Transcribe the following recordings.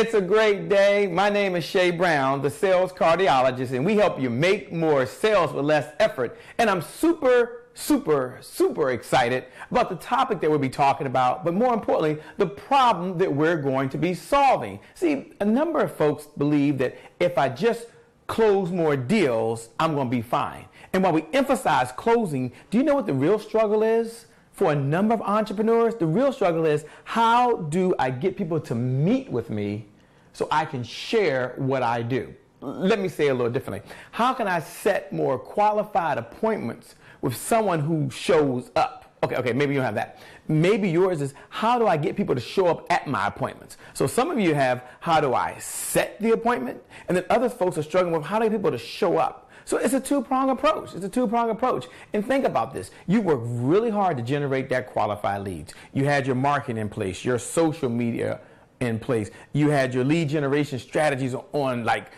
It's a great day. My name is Shay Brown, the sales cardiologist, and we help you make more sales with less effort. And I'm super excited about the topic that we'll be talking about, but more importantly, the problem that we're going to be solving. See, a number of folks believe that if I just close more deals, I'm going to be fine. And while we emphasize closing, do you know what the real struggle is? For a number of entrepreneurs, the real struggle is, how do I get people to meet with me so I can share what I do? Let me say it a little differently. How can I set more qualified appointments with someone who shows up? Okay, maybe you don't have that. Maybe yours is, how do I get people to show up at my appointments? So some of you have, how do I set the appointment? And then other folks are struggling with, how do I get people to show up? So it's a two-pronged approach. And think about this. You work really hard to generate that qualified leads. You had your marketing in place, your social media in place. You had your lead generation strategies on like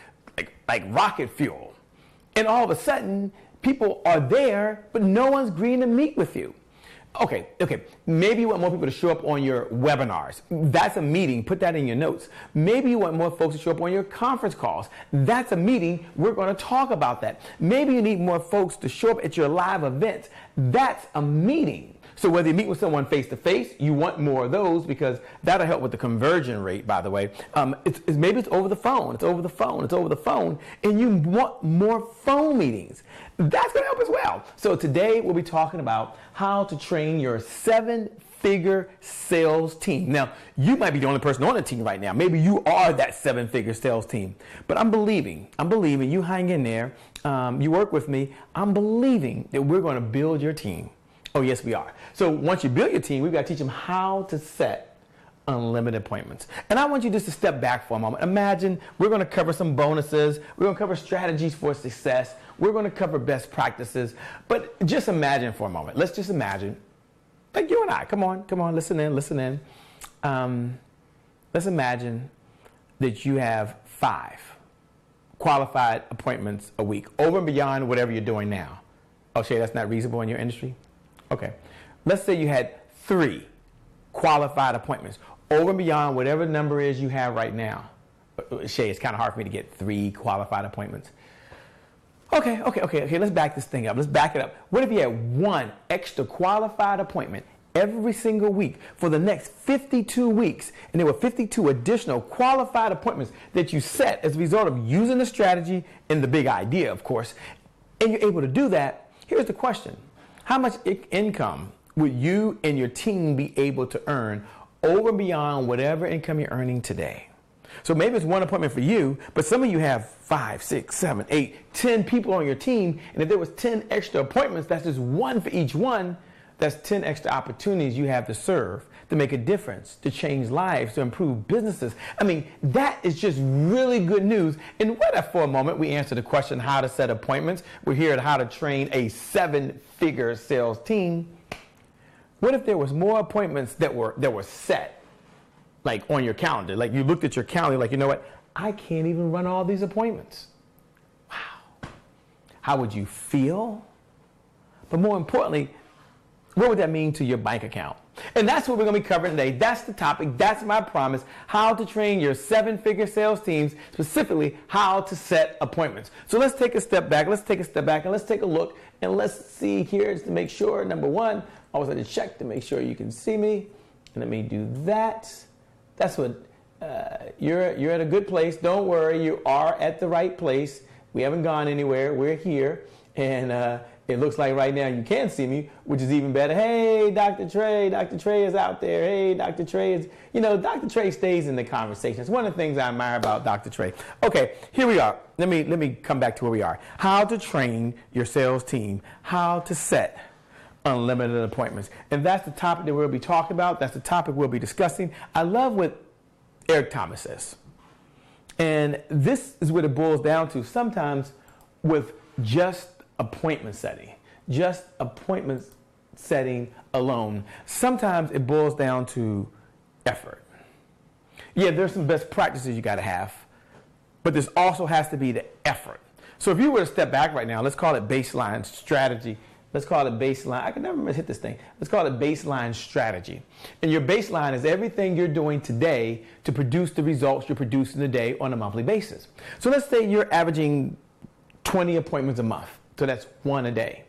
rocket fuel. And all of a sudden, people are there, but no one's agreeing to meet with you. Okay. Maybe you want more people to show up on your webinars. That's a meeting. Put that in your notes. Maybe you want more folks to show up on your conference calls. That's a meeting. We're going to talk about that. Maybe you need more folks to show up at your live events. That's a meeting. So whether you meet with someone face-to-face, you want more of those, because that'll help with the conversion rate, by the way. Maybe it's over the phone. It's over the phone. And you want more phone meetings. That's going to help as well. So today we'll be talking about how to train your 7-figure sales team. Now, you might be the only person on the team right now. Maybe you are that 7-figure sales team. But I'm believing you hang in there. You work with me. I'm believing that we're going to build your team. Oh, yes, we are. So once you build your team, we've got to teach them how to set unlimited appointments. And I want you just to step back for a moment. Imagine we're going to cover some bonuses. We're going to cover strategies for success. We're going to cover best practices. But just imagine for a moment. Let's just imagine, like you and I. Come on, listen in. Let's imagine that you have 5 qualified appointments a week, over and beyond whatever you're doing now. Oh, Shay, that's not reasonable in your industry? Okay. Let's say you had 3 qualified appointments, over and beyond whatever number is you have right now. Shay, it's kind of hard for me to get 3 qualified appointments. Okay. Let's back this thing up. Let's back it up. What if you had 1 extra qualified appointment every single week for the next 52 weeks, and there were 52 additional qualified appointments that you set as a result of using the strategy and the big idea, of course, and you're able to do that? Here's the question. How much income would you and your team be able to earn over and beyond whatever income you're earning today? So maybe it's 1 appointment for you, but some of you have 5, 6, 7, 8, 10 people on your team. And if there was 10 extra appointments, that's just 1 for each one. That's 10 extra opportunities you have to serve, to make a difference, to change lives, to improve businesses. I mean, that is just really good news. And what if for a moment we answer the question, how to set appointments? We're here at how to train a 7-figure sales team. What if there was more appointments that were set, like on your calendar? Like you looked at your calendar, like, you know what? I can't even run all these appointments. Wow. How would you feel? But more importantly, what would that mean to your bank account? And that's what we're going to be covering today. That's the topic. That's my promise. How to train your 7-figure sales teams, specifically how to set appointments. So let's take a step back. And let's take a look. And let's see here just to make sure. Number 1, always have to check to make sure you can see me. And let me do that. That's what, you're at a good place. Don't worry. You are at the right place. We haven't gone anywhere. We're here. And it looks like right now you can see me, which is even better. Hey, Dr. Trey. Dr. Trey is out there. Hey, Dr. Trey is, Dr. Trey stays in the conversation. It's one of the things I admire about Dr. Trey. Okay, here we are. Let me come back to where we are. How to train your sales team. How to set unlimited appointments. And that's the topic that we'll be talking about. That's the topic we'll be discussing. I love what Eric Thomas says. And this is what it boils down to. Sometimes with just appointment setting alone, sometimes it boils down to effort. Yeah, there's some best practices you got to have, but this also has to be the effort. So if you were to step back right now, let's call it baseline strategy let's call it baseline. I can never hit this thing. Let's call it baseline strategy. And your baseline is everything you're doing today to produce the results you're producing today on a monthly basis. So let's say you're averaging 20 appointments a month. So that's one a day.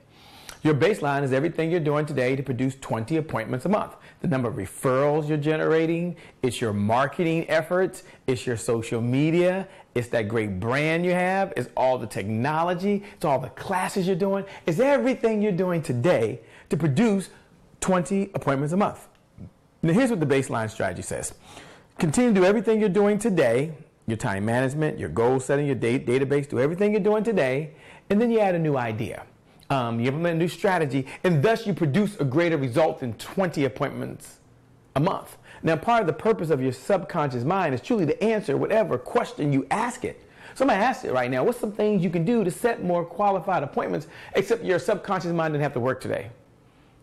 Your baseline is everything you're doing today to produce 20 appointments a month. The number of referrals you're generating, it's your marketing efforts, it's your social media, it's that great brand you have, it's all the technology, it's all the classes you're doing, it's everything you're doing today to produce 20 appointments a month. Now here's what the baseline strategy says. Continue to do everything you're doing today, your time management, your goal setting, your database, do everything you're doing today, and then you add a new idea. You implement a new strategy, and thus you produce a greater result in 20 appointments a month. Now, part of the purpose of your subconscious mind is truly to answer whatever question you ask it. So I'm going to ask it right now, what's some things you can do to set more qualified appointments, except your subconscious mind didn't have to work today?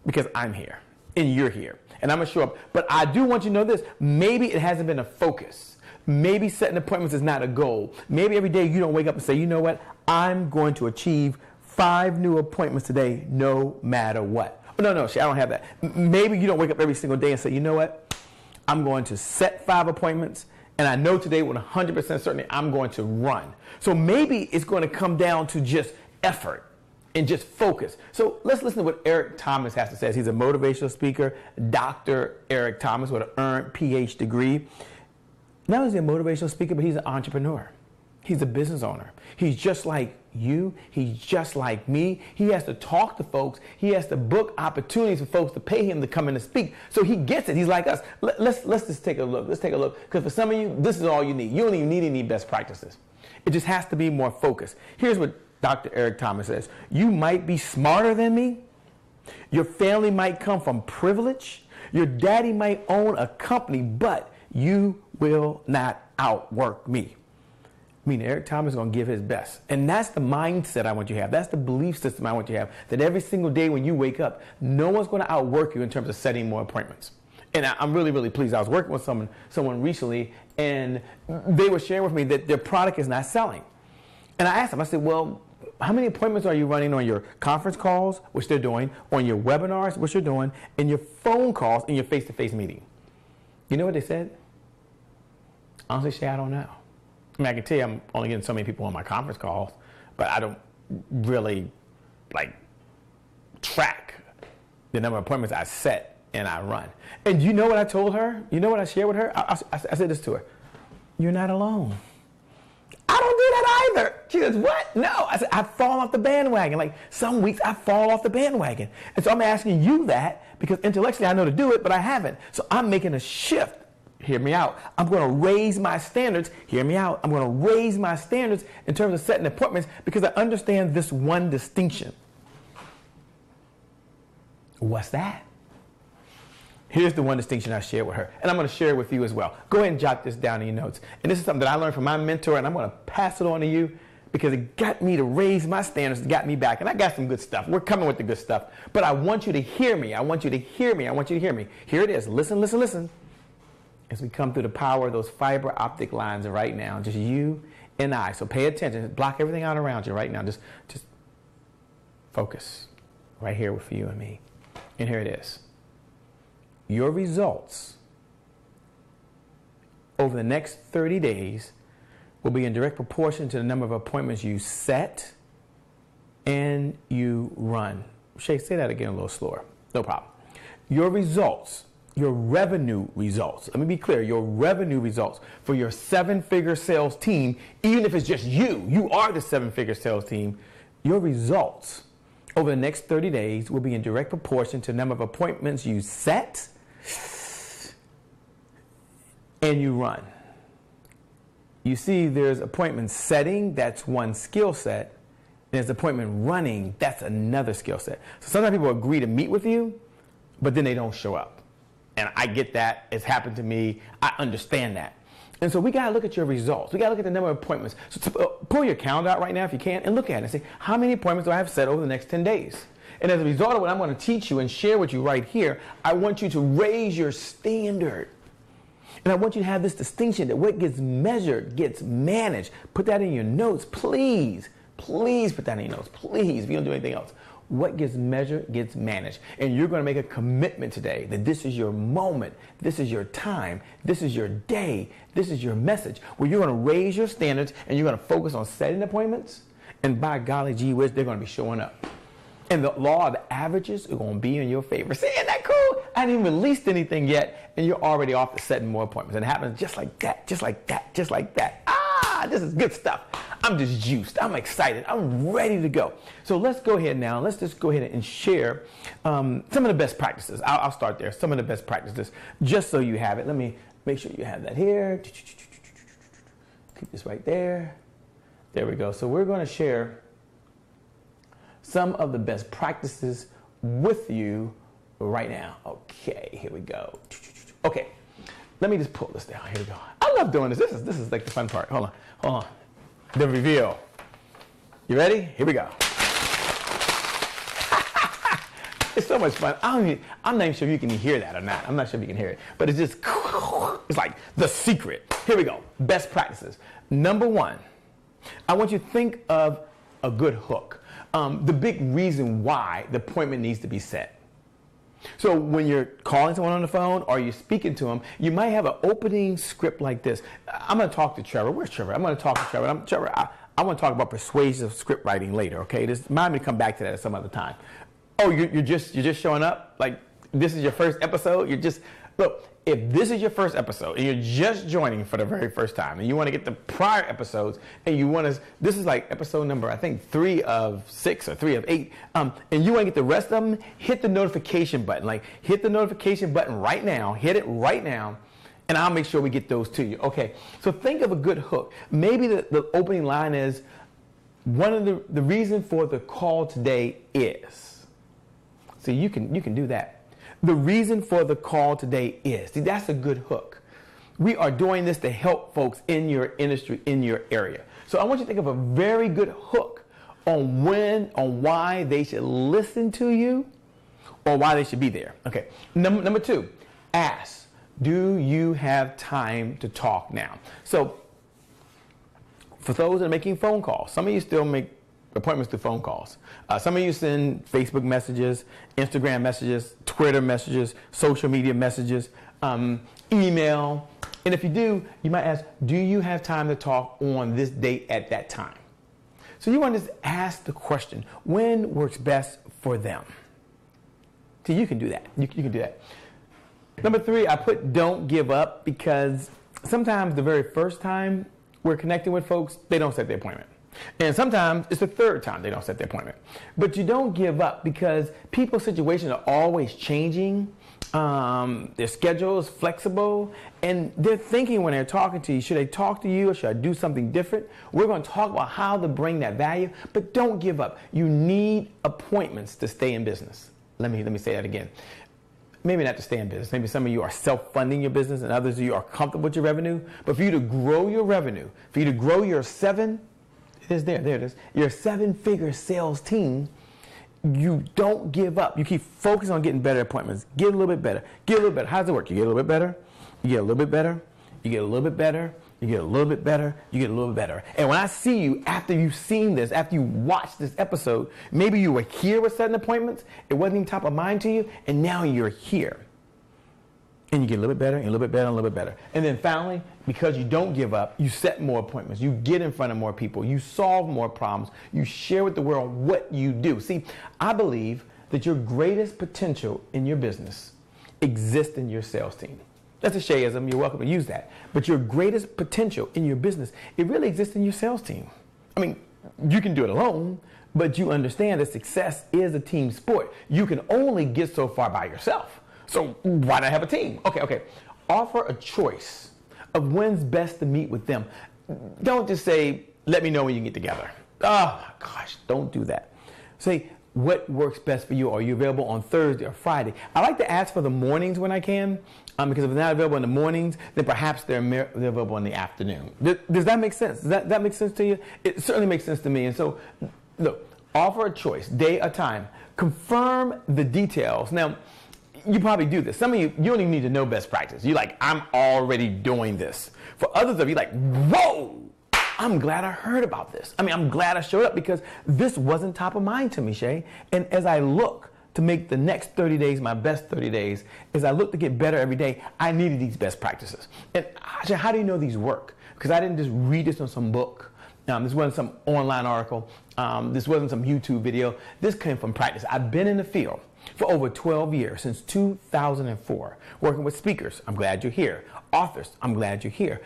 Because I'm here, and you're here, and I'm going to show up. But I do want you to know this, maybe it hasn't been a focus. Maybe setting appointments is not a goal. Maybe every day you don't wake up and say, you know what, I'm going to achieve 5 new appointments today, no matter what. Oh, no, I don't have that. Maybe you don't wake up every single day and say, you know what? I'm going to set 5 appointments, and I know today with 100% certainty I'm going to run. So maybe it's going to come down to just effort and just focus. So let's listen to what Eric Thomas has to say. He's a motivational speaker, Dr. Eric Thomas, with an earned PhD degree. Not only is he a motivational speaker, but he's an entrepreneur. He's a business owner. He's just like you. He's just like me. He has to talk to folks. He has to book opportunities for folks to pay him to come in and speak. So he gets it. He's like us. Let's just take a look. Let's take a look. Because for some of you, this is all you need. You don't even need any best practices. It just has to be more focused. Here's what Dr. Eric Thomas says. You might be smarter than me. Your family might come from privilege. Your daddy might own a company, but you will not outwork me. Meaning Eric Thomas is going to give his best. And that's the mindset I want you to have. That's the belief system I want you to have. That every single day when you wake up, no one's going to outwork you in terms of setting more appointments. And I'm really, really pleased. I was working with someone recently, and they were sharing with me that their product is not selling. And I asked them, I said, well, how many appointments are you running on your conference calls, which they're doing, on your webinars, which you're doing, and your phone calls, and your face-to-face meeting? You know what they said? Honestly, Shay, I don't know. I mean, I can tell you I'm only getting so many people on my conference calls, but I don't really track the number of appointments I set and I run. And you know what I told her? You know what I shared with her? I said this to her. You're not alone. I don't do that either. She says, what? No. I said, I fall off the bandwagon. Like some weeks I fall off the bandwagon. And so I'm asking you that because intellectually I know to do it, but I haven't. So I'm making a shift. Hear me out. I'm going to raise my standards. Hear me out. I'm going to raise my standards in terms of setting appointments because I understand this one distinction. What's that? Here's the one distinction I shared with her, and I'm going to share it with you as well. Go ahead and jot this down in your notes. And this is something that I learned from my mentor, and I'm going to pass it on to you because it got me to raise my standards. It got me back, and I got some good stuff. We're coming with the good stuff, but I want you to hear me. I want you to hear me. I want you to hear me. Here it is. Listen, listen, listen. As we come through the power of those fiber optic lines right now, just you and I. So pay attention. Block everything out around you right now. Just focus right here for you and me. And here it is. Your results over the next 30 days will be in direct proportion to the number of appointments you set and you run. Shay, say that again a little slower. No problem. Your results, your revenue results. Let me be clear. Your revenue results for your 7-figure sales team, even if it's just you are the 7-figure sales team, your results over the next 30 days will be in direct proportion to the number of appointments you set and you run. You see, there's appointment setting, that's one skill set. There's appointment running, that's another skill set. So sometimes people agree to meet with you, but then they don't show up. And I get that. It's happened to me. I understand that. And so we got to look at your results. We got to look at the number of appointments. So pull your calendar out right now if you can and look at it and say, how many appointments do I have set over the next 10 days? And as a result of what I'm going to teach you and share with you right here, I want you to raise your standard. And I want you to have this distinction that what gets measured gets managed. Put that in your notes, please. Please put that in your notes, please, if you don't do anything else. what gets measured gets managed. And you're going to make a commitment today that this is your moment, this is your time, this is your day, this is your message, where you're going to raise your standards and you're going to focus on setting appointments. And by golly gee whiz, they're going to be showing up. And the law of the averages is going to be in your favor. See, isn't that cool? I haven't even released anything yet, and you're already off to setting more appointments. And it happens just like that, just like that, just like that. This is good stuff. I'm just juiced. I'm excited. I'm ready to go. So let's go ahead now. Let's just go ahead and share some of the best practices. I'll start there. Some of the best practices, just so you have it. Let me make sure you have that here. Keep this right there. There we go. So we're going to share some of the best practices with you right now. Okay, here we go. Okay, let me just pull this down. Here we go. I love doing this. This is like the fun part. Hold on. The reveal. You ready? Here we go. It's so much fun. I'm not even sure if you can hear that or not. I'm not sure if you can hear it, but it's just, it's like the secret. Here we go. Best practices. Number one, I want you to think of a good hook. The big reason why the appointment needs to be set. So when you're calling someone on the phone or you're speaking to them, you might have an opening script like this. I'm going to talk to Trevor. Where's Trevor? I'm going to talk to Trevor. Trevor, I want to talk about persuasive script writing later, okay? Remind me to come back to that at some other time. Oh, you're just showing up? Like, this is your first episode? Look, if this is your first episode and you're just joining for the very first time and you want to get the prior episodes and you want to, this is like episode number, I think 3 of 6 or 3 of 8, and you want to get the rest of them, hit the notification button. Like, hit the notification button right now, hit it right now, and I'll make sure we get those to you. Okay, so think of a good hook. Maybe the opening line is, one of the reason for the call today is. So you can do that. The reason for the call today is. See, that's a good hook. We are doing this to help folks in your industry, in your area. So I want you to think of a very good hook on why they should listen to you or why they should be there. Okay. Number 2, ask, do you have time to talk now? So for those that are making phone calls, some of you still make appointments through phone calls. Some of you send Facebook messages, Instagram messages, Twitter messages, social media messages, email. And if you do, you might ask, do you have time to talk on this date at that time? So you want to just ask the question, when works best for them? So you can do that. You can do that. Number 3, I put don't give up, because sometimes the very first time we're connecting with folks, they don't set the appointment. And sometimes it's the third time they don't set the appointment. But you don't give up, because people's situations are always changing. Their schedule is flexible, and they're thinking when they're talking to you, should I talk to you or should I do something different? We're going to talk about how to bring that value, but don't give up. You need appointments to stay in business. Let me say that again. Maybe not to stay in business. Maybe some of you are self-funding your business and others of you are comfortable with your revenue. But for you to grow your revenue, for you to grow your there it is, your 7-figure sales team, you don't give up. You keep focusing on getting better appointments. Get a little bit better. Get a little better. How does it work? You get a little bit better. You get a little bit better. You get a little bit better. You get a little bit better. You get a little bit better. And when I see you, after you've seen this, after you watched this episode, maybe you were here with setting appointments, it wasn't even top of mind to you, and now you're here. And you get a little bit better, and a little bit better, and a little bit better. And then finally, because you don't give up, you set more appointments. You get in front of more people. You solve more problems. You share with the world what you do. See, I believe that your greatest potential in your business exists in your sales team. That's a shayism. You're welcome to use that. But your greatest potential in your business, it really exists in your sales team. I mean, you can do it alone, but you understand that success is a team sport. You can only get so far by yourself. So why not have a team? Okay. Offer a choice of when's best to meet with them. Don't just say, let me know when you can get together. Oh, my gosh, don't do that. Say, what works best for you? Are you available on Thursday or Friday? I like to ask for the mornings when I can, because if they're not available in the mornings, then perhaps they're available in the afternoon. Does that make sense? Does that make sense to you? It certainly makes sense to me. And so, look, offer a choice, day or time. Confirm the details. Now, you probably do this. Some of you don't even need to know best practice. You're like, I'm already doing this. For others of you, like, whoa, I'm glad I heard about this. I mean, I'm glad I showed up because this wasn't top of mind to me, Shay. And as I look to make the next 30 days my best 30 days, as I look to get better every day, I needed these best practices. And Shay, how do you know these work? Because I didn't just read this on some book. This wasn't some online article. This wasn't some YouTube video. This came from practice. I've been in the field for over 12 years, since 2004, working with speakers. I'm glad you're here. Authors, I'm glad you're here.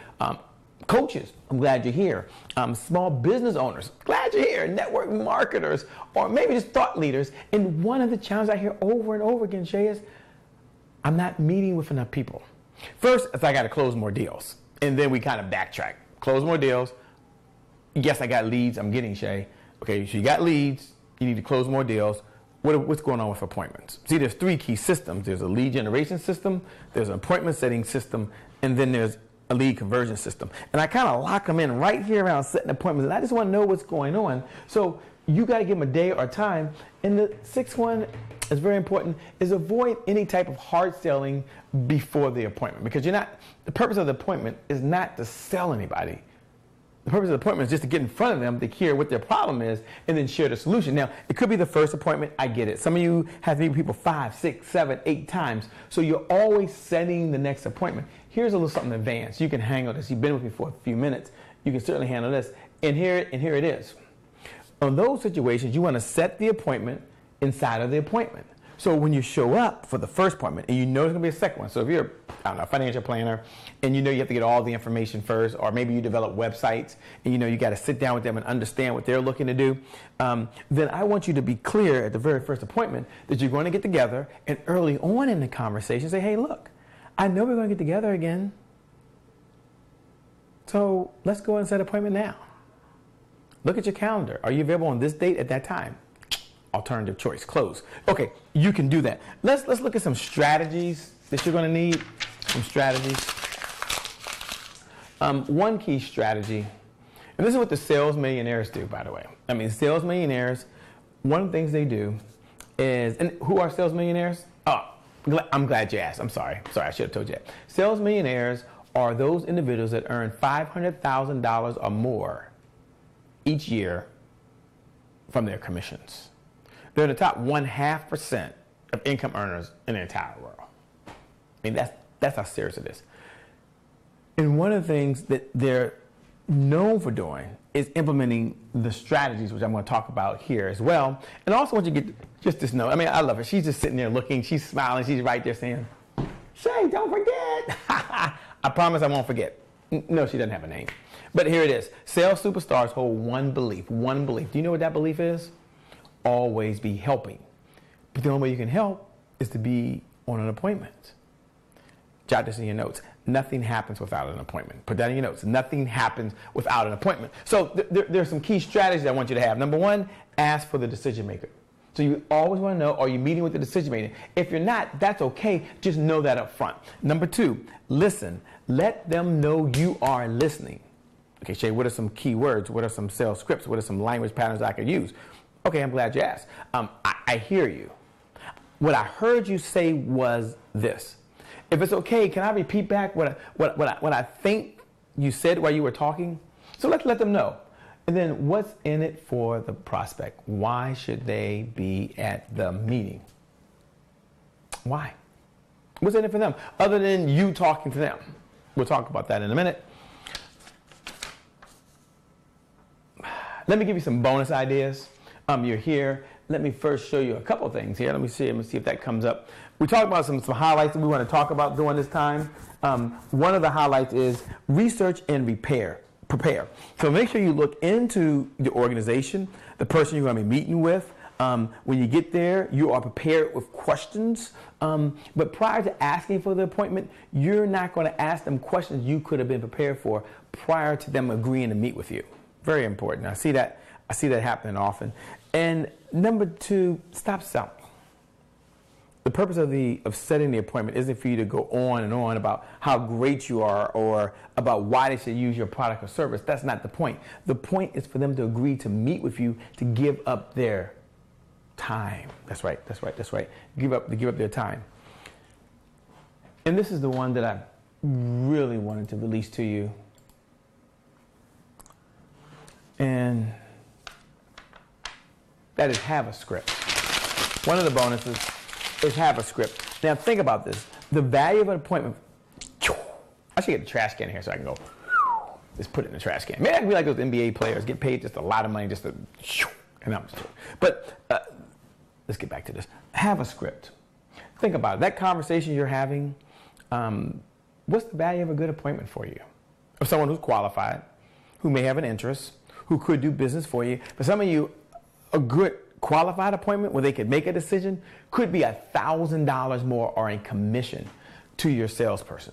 Coaches, I'm glad you're here. Small business owners, glad you're here. Network marketers, or maybe just thought leaders. And one of the challenges I hear over and over again, Shay, is I'm not meeting with enough people. First, I got to close more deals. And then we kind of backtrack. Close more deals. Yes, I got leads I'm getting, Shay. Okay, so you got leads. You need to close more deals. What's going on with appointments? See, there's three key systems. There's a lead generation system, there's an appointment setting system, and then there's a lead conversion system. And I kind of lock them in right here around setting appointments. And I just want to know what's going on. So you got to give them a day or time. And the sixth one is very important, is avoid any type of hard selling before the appointment. Because the purpose of the appointment is not to sell anybody. The purpose of the appointment is just to get in front of them to hear what their problem is and then share the solution. Now, it could be the first appointment. I get it. Some of you have to meet people 5, 6, 7, 8 times. So you're always setting the next appointment. Here's a little something advanced. You can handle this. You've been with me for a few minutes. You can certainly handle this. And here it is. On those situations, you want to set the appointment inside of the appointment. So when you show up for the first appointment and you know there's going to be a second one. So if you're, a financial planner and you have to get all the information first, or maybe you develop websites and you got to sit down with them and understand what they're looking to do, then I want you to be clear at the very first appointment that you're going to get together and early on in the conversation say, hey, look, I know we're going to get together again. So let's go and set an appointment now. Look at your calendar. Are you available on this date at that time? Alternative choice, close. Okay, you can do that. Let's look at some strategies that you're going to need. Some strategies. One key strategy, and this is what the sales millionaires do, by the way. I mean, sales millionaires, one of the things they do is, and who are sales millionaires? Oh, I'm glad you asked. I'm sorry, I should have told you that. Sales millionaires are those individuals that earn $500,000 or more each year from their commissions. They're the top 0.5% of income earners in the entire world. I mean, that's how serious it is. And one of the things that they're known for doing is implementing the strategies, which I'm going to talk about here as well. And I also want you to get just this note. I mean, I love her. She's just sitting there looking. She's smiling. She's right there saying, Shay, don't forget. I promise I won't forget. No, she doesn't have a name. But here it is. Sales superstars hold one belief. One belief. Do you know what that belief is? Always be helping. But the only way you can help is to be on an appointment. Jot this in your notes. Nothing happens without an appointment. Put that in your notes. Nothing happens without an appointment. So there's some key strategies I want you to have. Number one, ask for the decision maker. So you always want to know, are you meeting with the decision maker? If you're not, that's okay. Just know that up front. Number two, listen. Let them know you are listening. Okay, Shay, what are some key words? What are some sales scripts? What are some language patterns I could use? Okay, I'm glad you asked. I hear you. What I heard you say was this. If it's okay, can I repeat back what I think you said while you were talking? So let's let them know. And then what's in it for the prospect? Why should they be at the meeting? Why? What's in it for them? Other than you talking to them. We'll talk about that in a minute. Let me give you some bonus ideas. You're here. Let me first show you a couple things here. Let me see if that comes up. We talked about some highlights that we want to talk about during this time. One of the highlights is research and prepare. So make sure you look into the organization, the person you're going to be meeting with. When you get there, you are prepared with questions. But prior to asking for the appointment, you're not going to ask them questions you could have been prepared for prior to them agreeing to meet with you. Very important. I see that happening often. And number two, stop selling. The purpose of setting the appointment isn't for you to go on and on about how great you are or about why they should use your product or service. That's not the point. The point is for them to agree to meet with you, to give up their time. That's right. Give up their time. And this is the one that I really wanted to release to you. And that is have a script. One of the bonuses is have a script. Now think about this. The value of an appointment. I should get the trash can here so I can go just put it in the trash can. Maybe I can be like those NBA players, get paid just a lot of money just to, and I'm just doing it. But let's get back to this. Have a script. Think about it. That conversation you're having, what's the value of a good appointment for you? Of someone who's qualified, who may have an interest, who could do business for you. For some of you, a good qualified appointment where they could make a decision could be $1,000 more or in commission to your salesperson.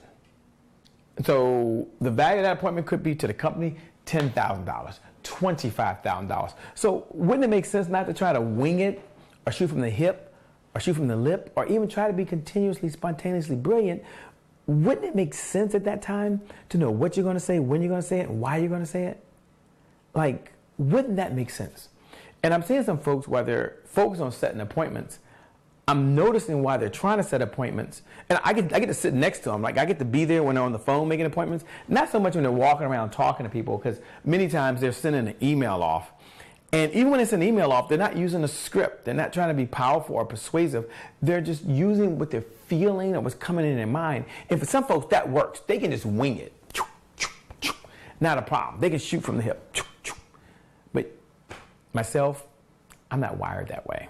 So the value of that appointment could be to the company $10,000, $25,000. So wouldn't it make sense not to try to wing it or shoot from the hip or shoot from the lip or even try to be continuously, spontaneously brilliant? Wouldn't it make sense at that time to know what you're going to say, when you're going to say it, and why you're going to say it? Like, wouldn't that make sense? And I'm seeing some folks, while they're focused on setting appointments, I'm noticing why they're trying to set appointments. And I get to sit next to them. Like, I get to be there when they're on the phone making appointments. Not so much when they're walking around talking to people, because many times they're sending an email off. And even when they send an email off, they're not using a script. They're not trying to be powerful or persuasive. They're just using what they're feeling or what's coming in their mind. And for some folks, that works. They can just wing it. Not a problem. They can shoot from the hip. But myself, I'm not wired that way.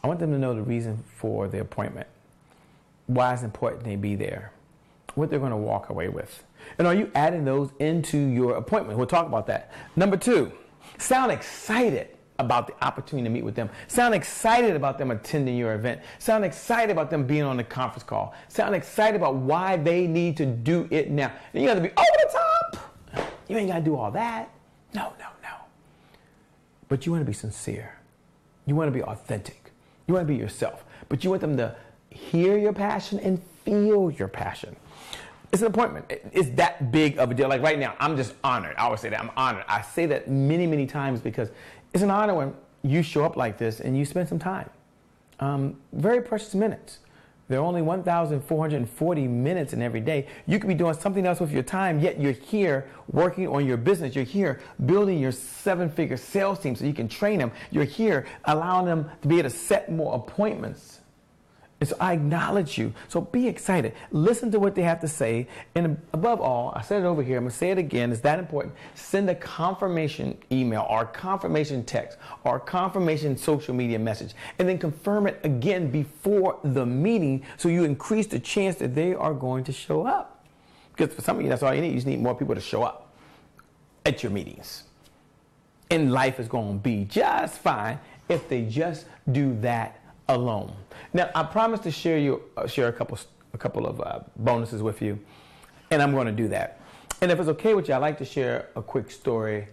I want them to know the reason for the appointment, why it's important they be there, what they're going to walk away with. And are you adding those into your appointment? We'll talk about that. Number 2, sound excited about the opportunity to meet with them. Sound excited about them attending your event. Sound excited about them being on the conference call. Sound excited about why they need to do it now. And you have to be over the top. You ain't got to do all that. No. But you want to be sincere. You want to be authentic. You want to be yourself. But you want them to hear your passion and feel your passion. It's an appointment. It's that big of a deal. Like right now, I'm just honored. I always say that. I'm honored. I say that many, many times because it's an honor when you show up like this and you spend some time. Very precious minutes. There are only 1,440 minutes in every day. You could be doing something else with your time, yet you're here working on your business. You're here building your 7-figure sales team so you can train them. You're here allowing them to be able to set more appointments. And so I acknowledge you. So be excited. Listen to what they have to say. And above all, I said it over here, I'm going to say it again. It's that important. Send a confirmation email or a confirmation text or a confirmation social media message. And then confirm it again before the meeting so you increase the chance that they are going to show up. Because for some of you, that's all you need. You just need more people to show up at your meetings. And life is going to be just fine if they just do that alone. Now, I promised to share a couple of bonuses with you, and I'm going to do that. And if it's okay with you, I'd like to share a quick story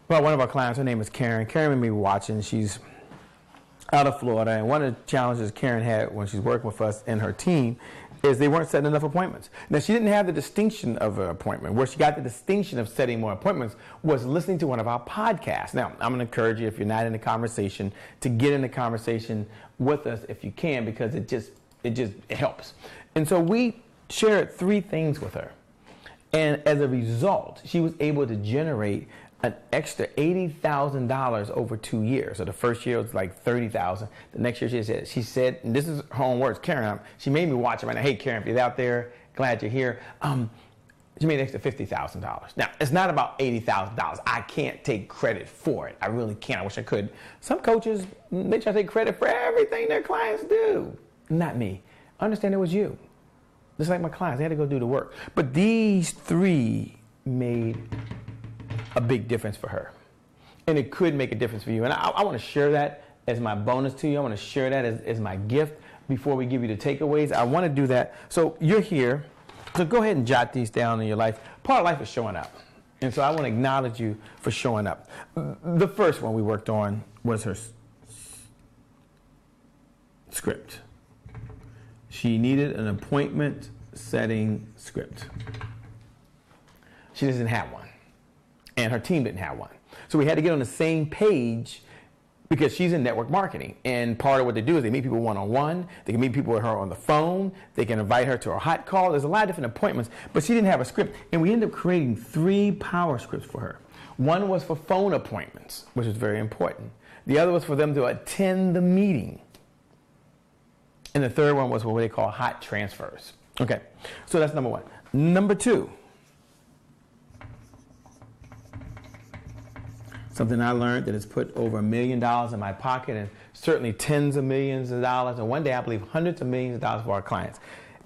about one of our clients. Her name is Karen. Karen may be watching. She's out of Florida, and one of the challenges Karen had when she's working with us and her team is they weren't setting enough appointments. Now, she didn't have the distinction of an appointment. Where she got the distinction of setting more appointments was listening to one of our podcasts. Now, I'm going to encourage you, if you're not in the conversation, to get in the conversation with us if you can, because it helps. And so we shared 3 things with her. And as a result, she was able to generate an extra $80,000 over 2 years. So the first year was like $30,000. The next year she said, and this is her own words, Karen, she made me watch it right now. Hey, Karen, if you're out there, glad you're here. She made an extra $50,000. Now, it's not about $80,000. I can't take credit for it. I really can't. I wish I could. Some coaches, they try to take credit for everything their clients do. Not me. Understand it was you. Just like my clients, they had to go do the work. But these 3 made a big difference for her. And it could make a difference for you. And I want to share that as my bonus to you. I want to share that as my gift before we give you the takeaways. I want to do that. So you're here. So go ahead and jot these down in your life. Part of life is showing up. And so I want to acknowledge you for showing up. The first one we worked on was her script. She needed an appointment setting script. She doesn't have one. And her team didn't have one. So we had to get on the same page because she's in network marketing. And part of what they do is they meet people one-on-one. They can meet people with her on the phone. They can invite her to a hot call. There's a lot of different appointments, but she didn't have a script. And we ended up creating 3 power scripts for her. One was for phone appointments, which was very important. The other was for them to attend the meeting. And the third one was for what they call hot transfers. Okay, so that's number 1. Number 2, something I learned that has put over $1 million in my pocket, and certainly tens of millions of dollars, and one day I believe hundreds of millions of dollars for our clients.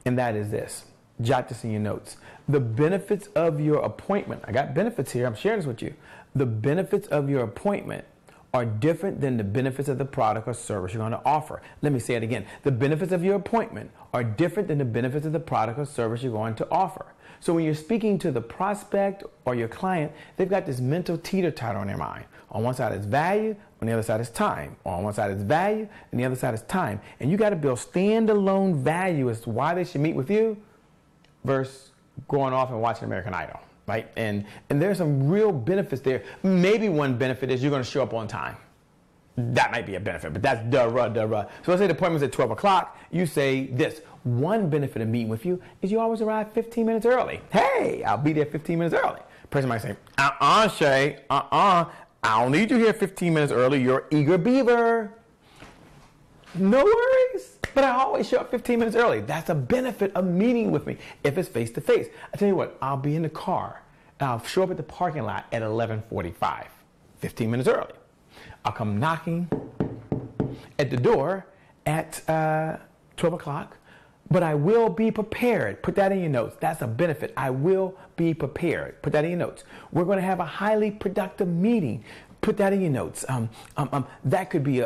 And that is this. Jot this in your notes. The benefits of your appointment. I got benefits here. I'm sharing this with you. The benefits of your appointment are different than the benefits of the product or service you're going to offer. Let me say it again. The benefits of your appointment are different than the benefits of the product or service you're going to offer. So when you're speaking to the prospect or your client, they've got this mental teeter-totter on their mind. On one side is value, on the other side is time. On one side is value, and the other side is time. And you got to build standalone value as to why they should meet with you versus going off and watching American Idol. Right? And there's some real benefits there. Maybe one benefit is you're going to show up on time. That might be a benefit, but that's duh. So let's say the appointment's at 12 o'clock. You say this. One benefit of meeting with you is you always arrive 15 minutes early. Hey, I'll be there 15 minutes early. Person might say, Shay, I don't need you here 15 minutes early. You're eager beaver. No worries. But I always show up 15 minutes early. That's a benefit of meeting with me if it's face to face. I tell you what, I'll be in the car and I'll show up at the parking lot at 11:45, 15 minutes early. I'll come knocking at the door at 12 o'clock, but I will be prepared. Put that in your notes. That's a benefit. I will be prepared. Put that in your notes. We're going to have a highly productive meeting. Put that in your notes. That could be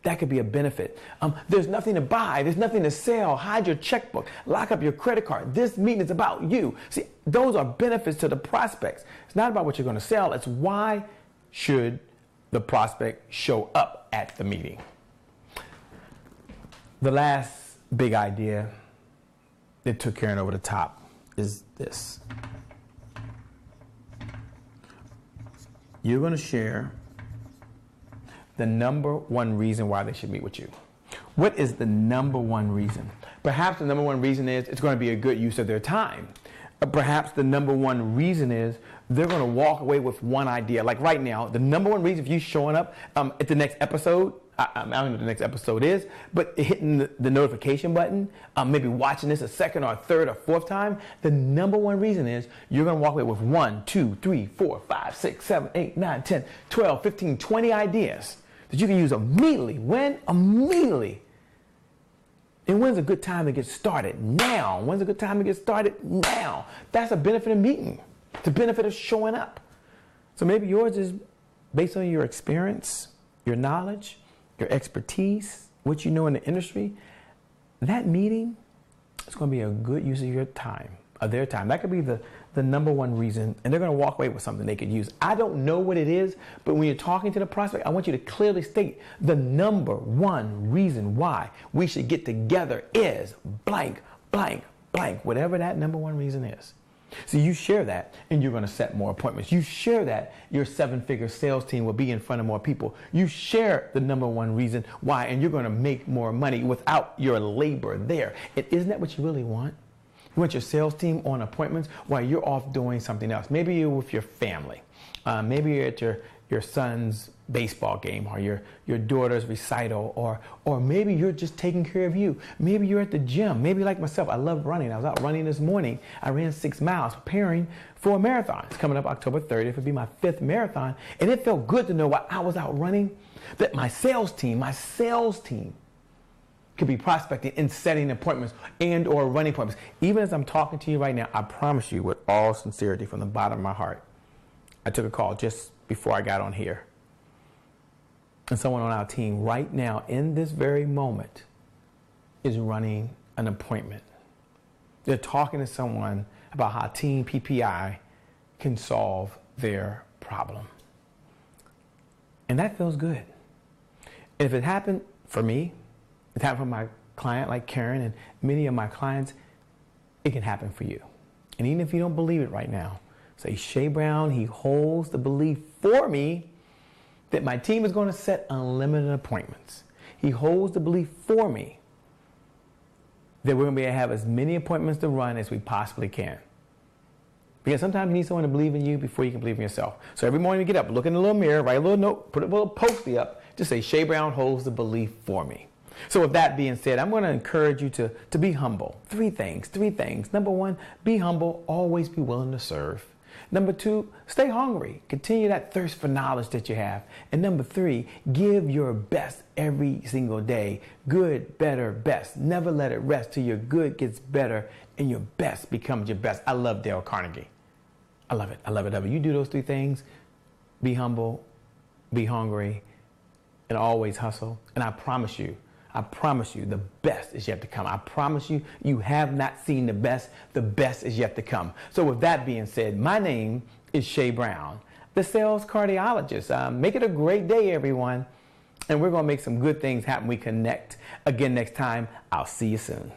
That could be a benefit. There's nothing to buy. There's nothing to sell. Hide your checkbook. Lock up your credit card. This meeting is about you. See, those are benefits to the prospects. It's not about what you're going to sell. It's why should the prospect show up at the meeting. The last big idea that took Karen over the top is this. You're going to share the number 1 reason why they should meet with you. What is the number 1 reason? Perhaps the number 1 reason is it's going to be a good use of their time. Perhaps the number 1 reason is they're going to walk away with one idea. Like right now, the number 1 reason for you showing up at the next episode, I don't know what the next episode is, but hitting the notification button, maybe watching this a second or a third or fourth time, the number 1 reason is you're going to walk away with 1, 2, 3, 4, 5, 6, 7, 8, 9, 10, 12, 15, 20 ideas that you can use immediately. When? Immediately. And when's a good time to get started? Now. When's a good time to get started? Now. That's a benefit of meeting. It's a benefit of showing up. So maybe yours is based on your experience, your knowledge, your expertise, what you know in the industry. That meeting is going to be a good use of your time, of their time. That could be the number 1 reason, and they're going to walk away with something they could use. I don't know what it is, but when you're talking to the prospect, I want you to clearly state the number 1 reason why we should get together is blank, blank, blank, whatever that number 1 reason is. So you share that, and you're going to set more appointments. You share that, your 7-figure sales team will be in front of more people. You share the number 1 reason why, and you're going to make more money without your labor there. And isn't that what you really want? You want your sales team on appointments while you're off doing something else. Maybe you're with your family. Maybe you're at your son's baseball game or your daughter's recital, or maybe you're just taking care of you. Maybe you're at the gym. Maybe like myself, I love running. I was out running this morning. I ran 6 miles preparing for a marathon. It's coming up October 30th. It'll be my 5th marathon. And it felt good to know while I was out running that my sales team could be prospecting and setting appointments and or running appointments. Even as I'm talking to you right now, I promise you with all sincerity from the bottom of my heart, I took a call just before I got on here. And someone on our team right now in this very moment is running an appointment. They're talking to someone about how Team PPI can solve their problem. And that feels good. And if it happened for me, it happened for my client like Karen and many of my clients, it can happen for you. And even if you don't believe it right now, say, Shay Brown, he holds the belief for me that my team is going to set unlimited appointments. He holds the belief for me that we're going to be able to have as many appointments to run as we possibly can. Because sometimes you need someone to believe in you before you can believe in yourself. So every morning you get up, look in the little mirror, write a little note, put a little post-it up, just say, Shay Brown holds the belief for me. So with that being said, I'm going to encourage you to be humble. Three things. Number one, be humble, always be willing to serve. Number two, stay hungry. Continue that thirst for knowledge that you have. And number three, give your best every single day. Good, better, best. Never let it rest till your good gets better and your best becomes your best. I love Dale Carnegie. I love it. I love it. I love it. You do those three things. Be humble, be hungry, and always hustle. And I promise you, the best is yet to come. I promise you, you have not seen the best. The best is yet to come. So with that being said, my name is Shay Brown, the sales cardiologist. Make it a great day, everyone. And we're going to make some good things happen. We connect again next time. I'll see you soon.